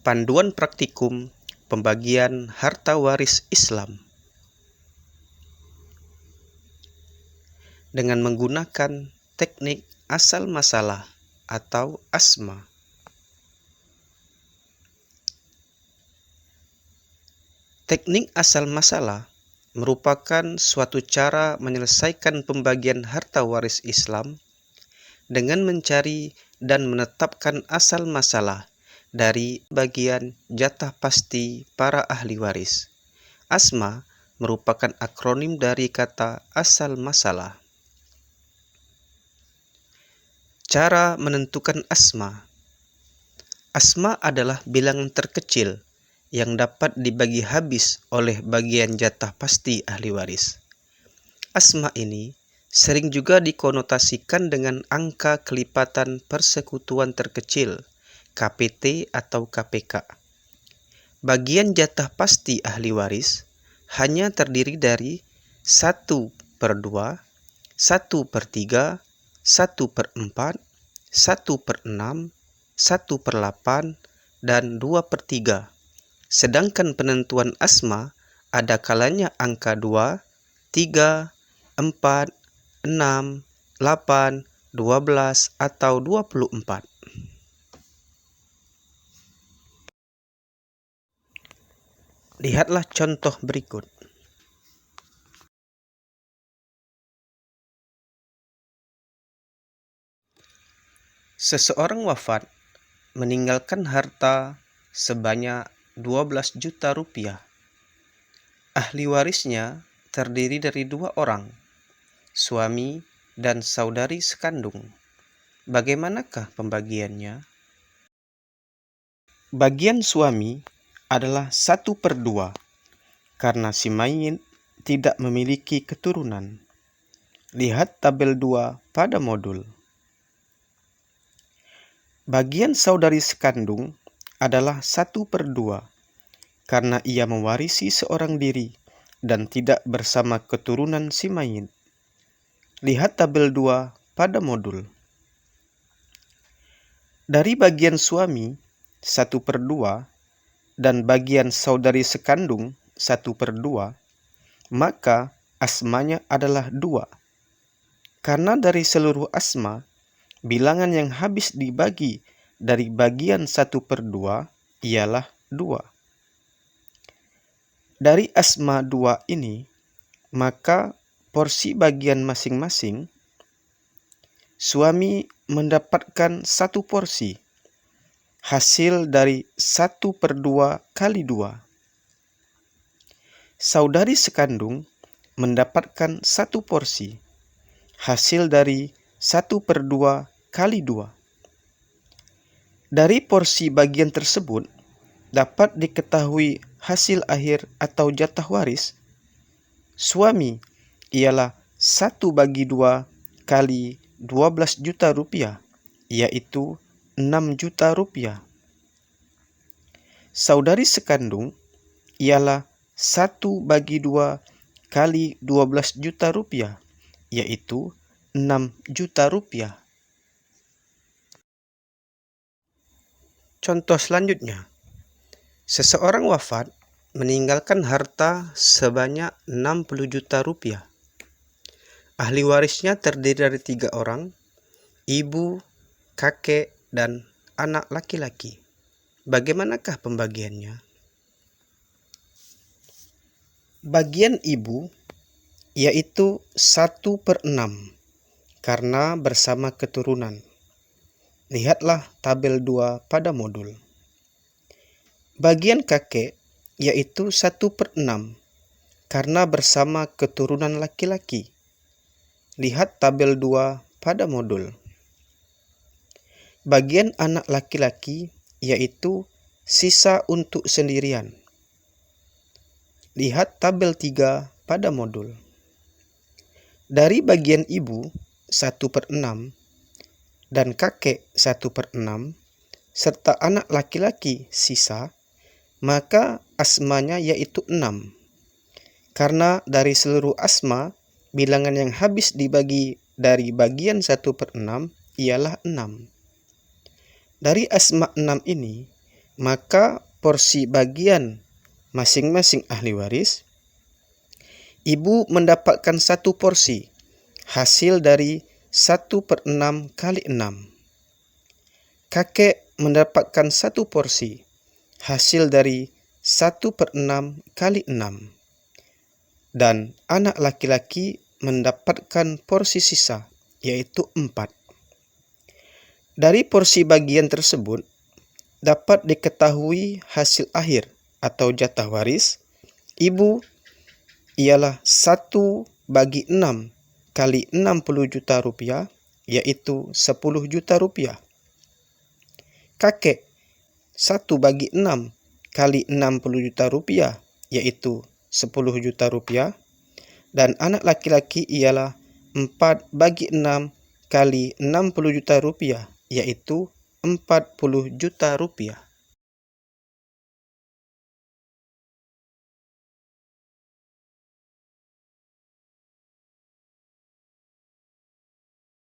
Panduan Praktikum Pembagian Harta Waris Islam dengan menggunakan teknik asal masalah atau ASMA. Teknik asal masalah merupakan suatu cara menyelesaikan pembagian harta waris Islam dengan mencari dan menetapkan asal masalah dari bagian jatah pasti para ahli waris. ASMA merupakan akronim dari kata asal masalah. Cara menentukan ASMA. ASMA adalah bilangan terkecil yang dapat dibagi habis oleh bagian jatah pasti ahli waris. ASMA ini sering juga dikonotasikan dengan angka kelipatan persekutuan terkecil, KPT atau KPK. Bagian jatah pasti ahli waris hanya terdiri dari 1/2, 1/3, 1/4, 1/6, 1/8, dan 2/3. Sedangkan penentuan ASMA ada kalanya angka 2, 3, 4, 6, 8, 12, atau 24. Lihatlah contoh berikut. Seseorang wafat meninggalkan harta sebanyak 12 juta rupiah. Ahli warisnya terdiri dari 2 orang, suami dan saudari sekandung. Bagaimanakah pembagiannya? Bagian suami adalah 1/2 karena si mayit tidak memiliki keturunan. Lihat tabel 2 pada modul. Bagian saudari sekandung adalah 1/2 karena ia mewarisi seorang diri dan tidak bersama keturunan si mayit. Lihat tabel 2 pada modul. Dari bagian suami 1/2 dan bagian saudari sekandung 1/2, maka ASMA-nya adalah 2. Karena dari seluruh ASMA, bilangan yang habis dibagi dari bagian 1/2 ialah 2. Dari ASMA 2 ini, maka porsi bagian masing-masing, suami mendapatkan 1 porsi, hasil dari 1/2 kali 2. Saudari sekandung mendapatkan 1 porsi, hasil dari 1/2 kali 2. Dari porsi bagian tersebut, dapat diketahui hasil akhir atau jatah waris. Suami ialah 1/2 kali 12 juta rupiah, yaitu 6 juta rupiah. Saudari sekandung ialah 1/2 kali 12 juta rupiah, yaitu 6 juta rupiah. Contoh selanjutnya. Seseorang wafat meninggalkan harta sebanyak 60 juta rupiah. Ahli warisnya terdiri dari 3 orang, ibu, kakek, dan anak laki-laki. Bagaimanakah pembagiannya? Bagian ibu yaitu 1/6 karena bersama keturunan. Lihatlah tabel 2 pada modul. Bagian kakek yaitu 1/6 karena bersama keturunan laki-laki. Lihat tabel 2 pada modul. Bagian anak laki-laki yaitu sisa untuk sendirian. Lihat tabel 3 pada modul. Dari bagian ibu 1/6 dan kakek 1/6 serta anak laki-laki sisa, maka ASMA-nya yaitu 6. Karena dari seluruh ASMA, bilangan yang habis dibagi dari bagian 1/6 ialah 6. Dari ASMA 6 ini, maka porsi bagian masing-masing ahli waris, ibu mendapatkan 1 porsi, hasil dari 1/6 kali 6. Kakek mendapatkan 1 porsi, hasil dari 1/6 kali 6. Dan anak laki-laki mendapatkan porsi sisa, yaitu 4. Dari porsi bagian tersebut, dapat diketahui hasil akhir atau jatah waris ibu ialah 1/6 kali 60 juta rupiah, yaitu 10 juta rupiah. Kakek 1/6 kali 60 juta rupiah, yaitu 10 juta rupiah. Dan anak laki-laki ialah 4/6 kali 60 juta rupiah, yaitu 40 juta rupiah.